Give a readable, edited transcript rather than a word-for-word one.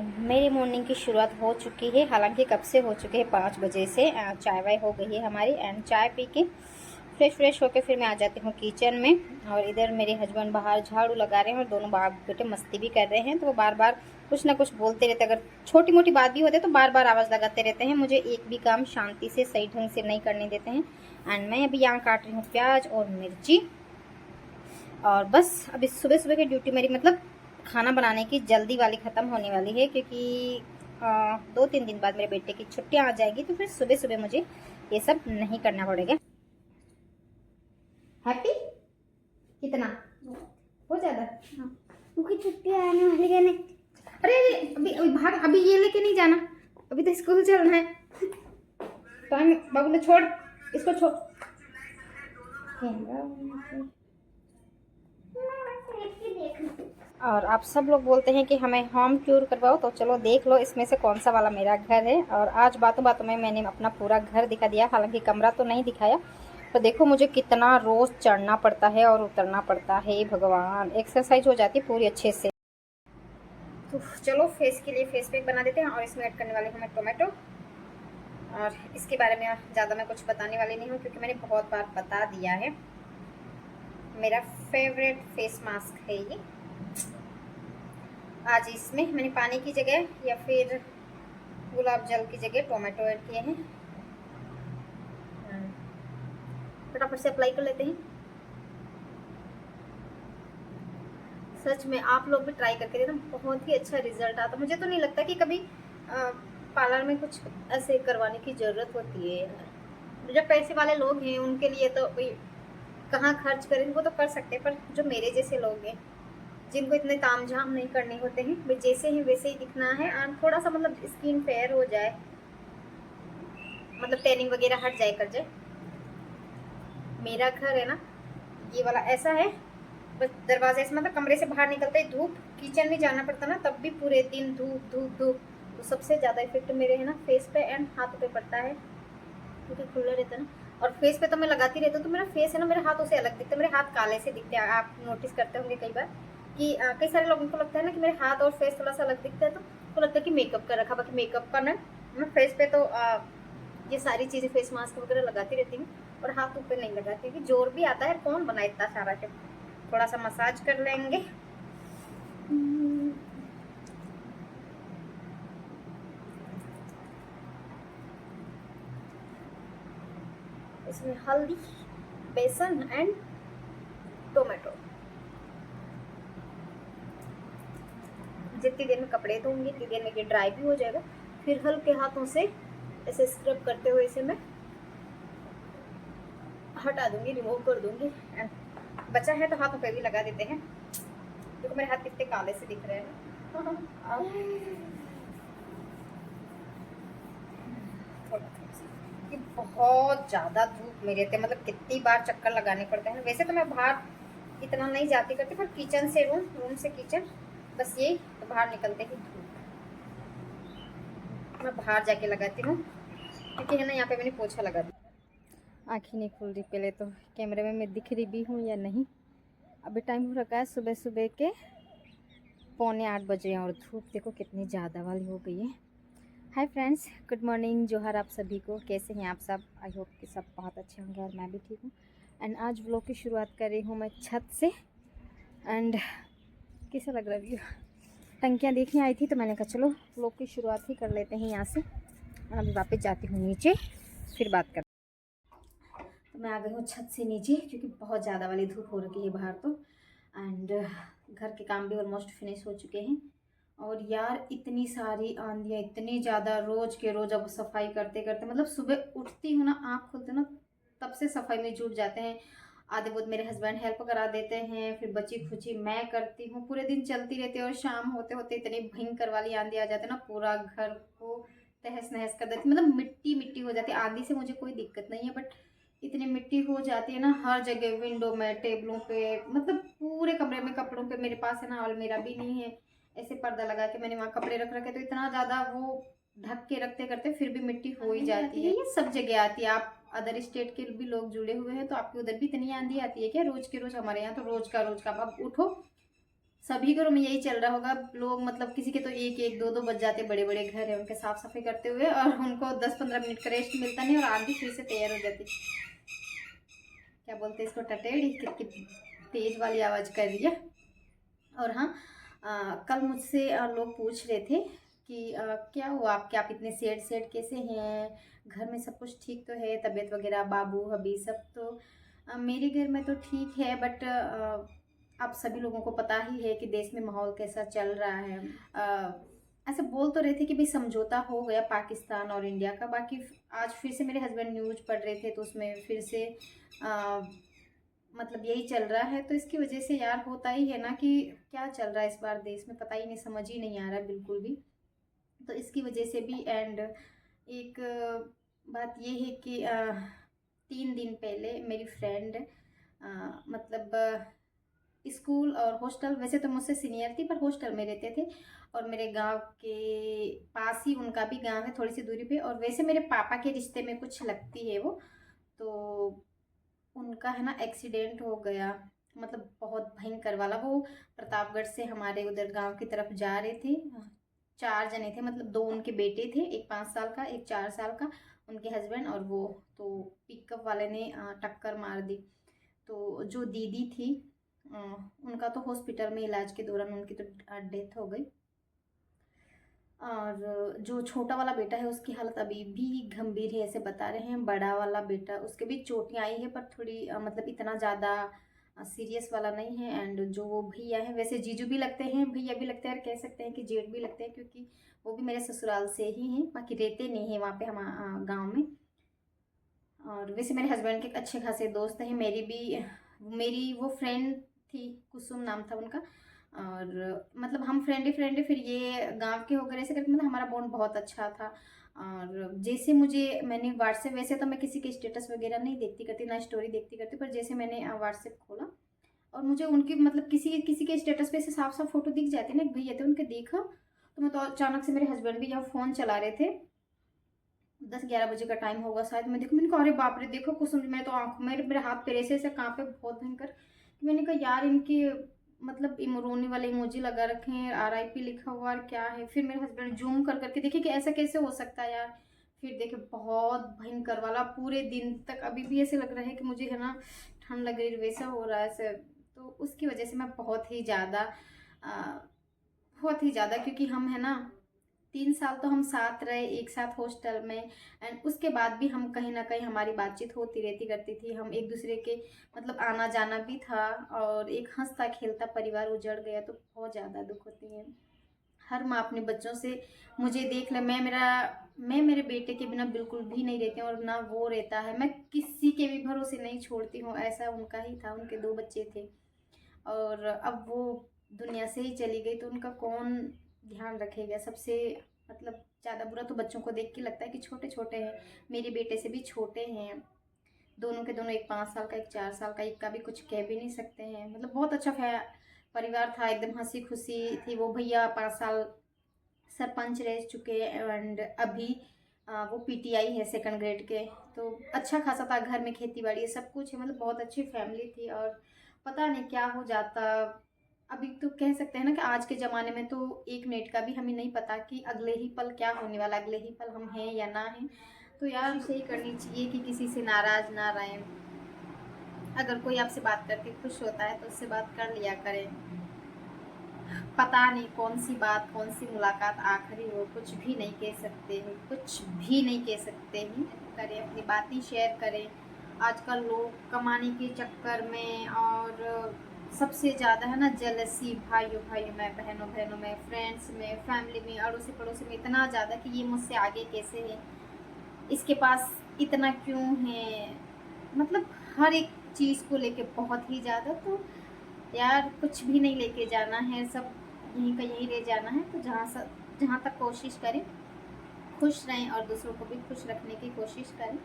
मेरी मॉर्निंग की शुरुआत हो चुकी है, हालांकि कब से हो चुके हैं 5 बजे से। चाय वाय हो गई है हमारी एंड चाय पी के फ्रेश होके फिर मैं आ जाती हूँ किचन में। और इधर मेरे हस्बैंड बाहर झाड़ू लगा रहे हैं और दोनों बाप बेटे मस्ती भी कर रहे हैं, तो वो बार बार कुछ ना कुछ बोलते रहते। अगर छोटी मोटी बात भी होती है तो बार बार आवाज़ लगाते रहते हैं, मुझे एक भी काम शांति से सही ढंग से नहीं करने देते हैं। एंड मैं अभी यहाँ काट रही हूँ प्याज और मिर्ची। और बस अभी सुबह सुबह की ड्यूटी मेरी मतलब खाना बनाने की जल्दी वाली ख़त्म होने वाली है, क्योंकि 2-3 दिन बाद मेरे बेटे की छुट्टियां आ जाएगी, तो फिर सुबह सुबह मुझे ये सब नहीं करना पड़ेगा। हैप्पी कितना हो ज़्यादा? हाँ, क्योंकि छुट्टी आने वाली है नहीं। अरे अभी अभी भाग, अभी ये लेके नहीं जाना, अभी तो स्कूल चलना है। टाइम बाबू ने छोड़, इसको छोड़। और आप सब लोग बोलते हैं कि हमें होम टूर करवाओ, तो चलो देख लो इसमें से कौन सा वाला मेरा घर है। और आज बातों बातों में मैंने अपना पूरा घर दिखा दिया, हालांकि कमरा तो नहीं दिखाया। तो देखो मुझे कितना रोज़ चढ़ना पड़ता है और उतरना पड़ता है, भगवान। एक्सरसाइज हो जाती है पूरी अच्छे से। तो चलो फेस के लिए फेस पैक बना देते हैं, और इसमें ऐड करने वाले हूँ मैं टोमेटो। और इसके बारे में ज़्यादा मैं कुछ बताने वाली नहीं हूँ, क्योंकि मैंने बहुत बार बता दिया है। मेरा फेवरेट फेस मास्क है ये। आज इसमें मैंने पानी की जगह या फिर गुलाब जल की जगह टोमेटो ऐड किए हैं। फटाफट से अप्लाई कर लेते हैं। सच में आप लोग भी ट्राई करके देखना, बहुत ही अच्छा रिजल्ट आता। मुझे तो नहीं लगता कि कभी पार्लर में कुछ ऐसे करवाने की ज़रूरत होती है यार। जो पैसे वाले लोग हैं उनके लिए तो भाई कहाँ खर्च करें, वो तो कर सकते हैं, पर जो मेरे जैसे लोग हैं जिनको इतने तामझाम नहीं करने होते हैं, वे जैसे हैं वैसे ही दिखना है, और थोड़ा सा मतलब स्किन फेयर हो जाए, मतलब टैनिंग वगैरह हट जाए कर जाए। मेरा घर है ना ये वाला ऐसा है, बस दरवाजे से मतलब कमरे से बाहर निकलते ही धूप, किचन में जाना पड़ता ना तब भी पूरे दिन धूप धूप धूप। तो सबसे ज़्यादा इफेक्ट मेरे है ना फेस पे एंड हाथों पे पड़ता है, क्योंकि खुला रहता है ना। और फेस पे तो मैं लगाती रहती हूँ, तो मेरा फेस है ना मेरे हाथों से अलग दिखता है, मेरे हाथ काले से दिखते हैं। आप नोटिस करते होंगे कई बार कि कई सारे लोगों को लगता है ना कि मेरे हाथ और फेस थोड़ा सा अलग दिखता है, तो उनको लगता है कि मेकअप कर रखा। बाकी मेकअप का ना, मैं फेस पे तो ये सारी चीज़ें फेस मास्क वगैरह लगाती रहती हूँ, और हाथ ऊपर नहीं लगाती, क्योंकि जोर भी आता है, कौन बनाए इतना सारा। जब थोड़ा सा मसाज कर लेंगे। इसमें हल्दी, बेसन एंड टोमेटो। जितनी देर में कपड़े धोंगी इतनी देर में ये ड्राई भी हो जाएगा। फिर हल्के हाथों से ऐसे स्क्रब करते हुए इसे मैं हटा दूंगी, रिमूव कर दूंगी। बचा है तो हाथों पे भी लगा देते हैं, क्योंकि मेरे हाथ कितने काले से दिख रहे हैं ना। कि बहुत ज़्यादा धूप में रहते, मतलब कितनी बार चक्कर लगाने पड़ते हैं। वैसे तो मैं बाहर इतना नहीं जाती करती, पर किचन से रूम, रूम से किचन, बस ये तो बाहर निकलते ही धूप मैं बाहर जाके लगाती हूँ, क्योंकि है ना यहाँ पे मैंने पोछा लगा दिया। आँखें नहीं खुल रही, पहले तो कैमरे में मैं दिख रही भी हूँ या नहीं। अभी टाइम हो रखा है सुबह सुबह के 7:45 बजे, और धूप देखो कितनी ज़्यादा वाली हो गई है। हाय फ्रेंड्स, गुड मॉर्निंग, जोहर आप सभी को। कैसे हैं आप सब? आई होप कि सब बहुत अच्छे होंगे, और मैं भी ठीक हूँ। एंड आज व्लॉग की शुरुआत कर रही हूँ मैं छत से। एंड कैसा लग रहा है व्यू? टंकियाँ देखने आई थी, तो मैंने कहा चलो व्लॉग की शुरुआत ही कर लेते हैं यहाँ से। और अभी वापस जाती हूँ नीचे, फिर बात कर। तो मैं आ गई हूँ छत से नीचे, क्योंकि बहुत ज़्यादा वाली धूप हो रखी है बाहर तो। एंड घर के काम भी ऑलमोस्ट फिनिश हो चुके हैं। और यार इतनी सारी आंधियाँ, इतनी ज़्यादा, रोज़ के रोज़ अब सफाई करते करते, मतलब सुबह उठती हूँ ना, आँख खुलते ना, तब से सफाई में जुट जाते हैं। आधे बहुत मेरे हस्बैंड हेल्प करा देते हैं, फिर बची खुची मैं करती हूँ, पूरे दिन चलती रहती है। और शाम होते होते इतनी भयंकर वाली आंधी आ जाती है ना, पूरा घर को तहस नहस कर देती, मतलब मिट्टी मिट्टी हो जाती है। आंधी से मुझे कोई दिक्कत नहीं है, बट इतनी मिट्टी हो जाती है ना हर जगह, विंडो में, टेबलों पे, मतलब पूरे कमरे में। कपड़ों पे मेरे पास है ना अलमीरा भी नहीं है, ऐसे पर्दा लगा के मैंने वहाँ कपड़े रख रखे, तो इतना ज़्यादा वो ढक के रखते करते फिर भी मिट्टी हो ही जाती है। ये सब जगह आती है। आप अदर स्टेट के भी लोग जुड़े हुए हैं, तो आपके उधर भी इतनी आंधी आती है क्या रोज के रोज? हमारे यहाँ तो रोज का रोज का। अब उठो सभी घरों में यही चल रहा होगा। लोग मतलब किसी के तो एक एक दो दो बज जाते, बड़े बड़े घर है उनके साफ सफाई करते हुए, और उनको 10-15 मिनट का रेस्ट मिलता नहीं और आधी फिर से तैयार हो जाती। क्या बोलते हैं इसको, टटेड़ी कितनी तेज वाली आवाज़ कर रही है। और हाँ, कल मुझसे लोग पूछ रहे थे कि क्या हुआ आपके, आप इतने सेड सेड कैसे हैं, घर में सब कुछ ठीक तो है, तबीयत वगैरह, बाबू हबी सब तो। मेरे घर में तो ठीक है, बट आप सभी लोगों को पता ही है कि देश में माहौल कैसा चल रहा है। ऐसे बोल तो रहे थे कि भाई समझौता हो गया पाकिस्तान और इंडिया का, बाकी आज फिर से मेरे हस्बैंड न्यूज पढ़ रहे थे तो उसमें फिर से मतलब यही चल रहा है। तो इसकी वजह से यार होता ही है ना कि क्या चल रहा है इस बार देश में, पता ही नहीं, समझ ही नहीं आ रहा बिल्कुल भी। तो इसकी वजह से भी। एंड एक बात ये है कि 3 दिन पहले मेरी फ्रेंड मतलब स्कूल और हॉस्टल, वैसे तो मुझसे सीनियर थी पर हॉस्टल में रहते थे, और मेरे गांव के पास ही उनका भी गांव है, थोड़ी सी दूरी पे, और वैसे मेरे पापा के रिश्ते में कुछ लगती है वो। तो उनका है ना एक्सीडेंट हो गया, मतलब बहुत भयंकर वाला। वो प्रतापगढ़ से हमारे उधर गांव की तरफ जा रहे थे, 4 जने थे, मतलब 2 उनके बेटे थे, एक 5 साल का एक 4 साल का, उनके हस्बैंड और वो। तो पिकअप वाले ने टक्कर मार दी। तो जो दीदी थी अ, उनका तो हॉस्पिटल में इलाज के दौरान उनकी तो डेथ हो गई। और जो छोटा वाला बेटा है उसकी हालत अभी भी गंभीर है ऐसे बता रहे हैं। बड़ा वाला बेटा, उसके भी चोटें आई है पर थोड़ी मतलब इतना ज़्यादा सीरियस वाला नहीं है। एंड जो वो भैया है, वैसे जीजू भी लगते हैं, भैया भी लगते हैं, और कह सकते हैं कि जेठ भी लगते हैं, क्योंकि वो भी मेरे ससुराल से ही हैं, बाकी रहते नहीं हैं वहाँ पे हम गाँव में। और वैसे मेरे हस्बैंड के अच्छे खासे दोस्त हैं, मेरी वो फ्रेंड थी, कुसुम नाम था उनका। और मतलब हम फ्रेंड ही, फिर ये गांव के होकर ऐसे करके मतलब हमारा बॉन्ड बहुत अच्छा था। और जैसे मैंने व्हाट्सएप, वैसे तो मैं किसी के स्टेटस वगैरह नहीं देखती करती, ना स्टोरी देखती करती, पर जैसे मैंने व्हाट्सएप खोला और मुझे उनकी मतलब किसी किसी के स्टेटस पे ऐसे साफ साफ फोटो दिख जाती ना, एक भैया थे उनके, देखा तो मैं तो अचानक से, मेरे हस्बैंड भी यहाँ फ़ोन चला रहे थे, 10-11 बजे का टाइम होगा शायद, मैंने कहा अरे बाप रे देखो कुसुम, मैं तो आंखों में, मेरे हाथ पैर ऐसे ऐसे कांपे बहुत भयंकर। मैंने कहा यार इनकी मतलब रोने वाले इमोजी लगा रखे हैं, RIP लिखा हुआ, और क्या है। फिर मेरे हस्बैंड जूम कर करके देखे कि ऐसा कैसे हो सकता है यार। फिर देखे बहुत भयंकर वाला, पूरे दिन तक अभी भी ऐसे लग रहा है कि मुझे है ना ठंड लग रही है, वैसा हो रहा है ऐसे। तो उसकी वजह से मैं बहुत ही ज़्यादा, क्योंकि हम है ना 3 साल तो हम साथ रहे एक साथ हॉस्टल में। एंड उसके बाद भी हम कहीं ना कहीं हमारी बातचीत होती रहती करती थी, हम एक दूसरे के मतलब आना जाना भी था, और एक हंसता खेलता परिवार उजड़ गया तो बहुत ज़्यादा दुख होती है। हर माँ अपने बच्चों से, मुझे देख ले, मैं मेरे बेटे के बिना बिल्कुल भी नहीं रहती हूँ, और ना वो रहता है, मैं किसी के भी भरोसे नहीं छोड़ती हूँ, ऐसा उनका ही था, उनके 2 बच्चे थे। और अब वो दुनिया से ही चली गई तो उनका कौन ध्यान रखेगा। सबसे मतलब ज़्यादा बुरा तो बच्चों को देख के लगता है कि छोटे छोटे हैं, मेरे बेटे से भी छोटे हैं, दोनों के दोनों, एक 5 साल का एक 4 साल का, एक का भी कुछ कह भी नहीं सकते हैं। मतलब बहुत अच्छा परिवार था, एकदम हंसी खुशी थी। वो भैया 5 साल सरपंच रह चुके एंड अभी वो PTI है 2nd ग्रेड के। तो अच्छा खासा था, घर में खेती बाड़ी सब कुछ है, मतलब बहुत अच्छी फैमिली थी। और पता नहीं क्या हो जाता। अभी तो कह सकते हैं ना कि आज के ज़माने में तो 1 मिनट का भी हमें नहीं पता कि अगले ही पल क्या होने वाला, अगले ही पल हम हैं या ना हैं। तो यार सही करनी चाहिए कि किसी से नाराज़ ना रहें। अगर कोई आपसे बात करके खुश होता है तो उससे बात कर लिया करें। पता नहीं कौन सी बात, कौन सी मुलाकात आखिरी हो, कुछ भी नहीं कह सकते हैं, कुछ भी नहीं कह सकते हैं। करें, अपनी बातें शेयर करें। आजकल लोग कमाने के चक्कर में, और सबसे ज़्यादा है ना जेलसी, भाइयों भाइयों में, बहनों बहनों में, फ्रेंड्स में, फैमिली में, अड़ोसी पड़ोसी में, इतना ज़्यादा कि ये मुझसे आगे कैसे है, इसके पास इतना क्यों है, मतलब हर एक चीज़ को लेके बहुत ही ज़्यादा। तो यार कुछ भी नहीं लेके जाना है, सब यहीं का यहीं रह जाना है। तो जहाँ तक कोशिश करें खुश रहें, और दूसरों को भी खुश रखने की कोशिश करें।